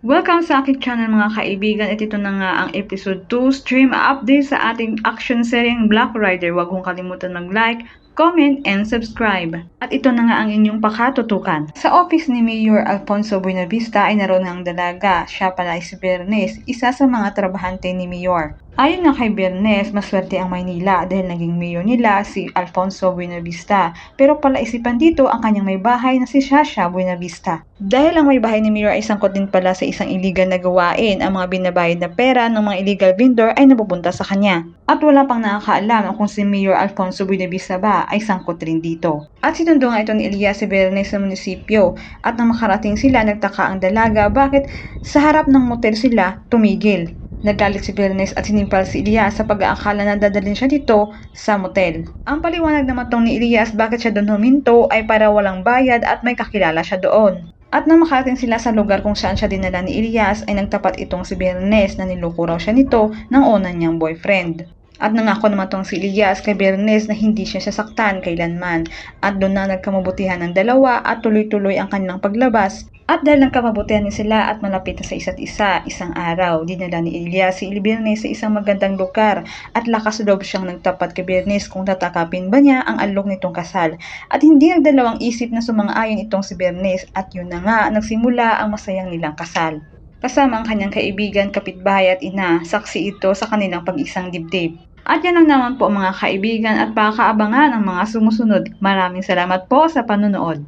Welcome sa aking channel mga kaibigan at ito na nga ang episode 2 stream update sa ating action seryeng Black Rider. Huwag kong kalimutan mag-like, comment, and subscribe. At ito na nga ang inyong pakatutukan. Sa office ni Mayor Alfonso Buenavista ay naroon ang dalaga. Siya pala ay si Bernes, isa sa mga trabahante ni Mayor. Ayon nga kay Bernes, maswerte ang Maynila dahil naging mayor nila si Alfonso Buenavista. Pero palaisipan dito ang kanyang may bahay na si Shasha Buenavista. Dahil ang may bahay ni Mayor ay sangkot din pala sa isang illegal na gawain, ang mga binabayad na pera ng mga illegal vendor ay napupunta sa kanya. At wala pang nakakaalam kung si Mayor Alfonso Buenavista ba ay sangkot rin dito. At sinundo nga ito ni Elias si Bernes sa munisipyo at nang makarating sila nagtaka ang dalaga bakit sa harap ng motel sila tumigil. Nagalit si Bernes at sinimpal si Elias sa pag-aakala na dadalhin siya dito sa motel. Ang paliwanag naman tong ni Elias bakit siya doon huminto ay para walang bayad at may kakilala siya doon. At nang makarating sila sa lugar kung saan siya dinala ni Elias ay nagtapat itong si Bernes na niloko raw siya nito ng una niyang boyfriend. At nangako naman tong si Elias kay Bernes na hindi siya sasaktan kailanman. At doon na nagkamabutihan ng dalawa at tuloy-tuloy ang kanilang paglabas. At dahil nagkamabutihan din sila at malapit na sa isa't isa, isang araw, dinala ni Elias si Bernes sa isang magandang lugar at lakas loob siyang nagtapat kay Bernes kung tatakapin ba niya ang alok nitong kasal. At hindi nagdalawang isip na sumang-ayon itong si Bernes at yun na nga nagsimula ang masayang nilang kasal. Kasama ang kanyang kaibigan, kapitbahay at ina, saksi ito sa kanilang pag-isang dibdib. At yan lang naman po mga kaibigan at pakakaabangan ang mga sumusunod. Maraming salamat po sa panonood.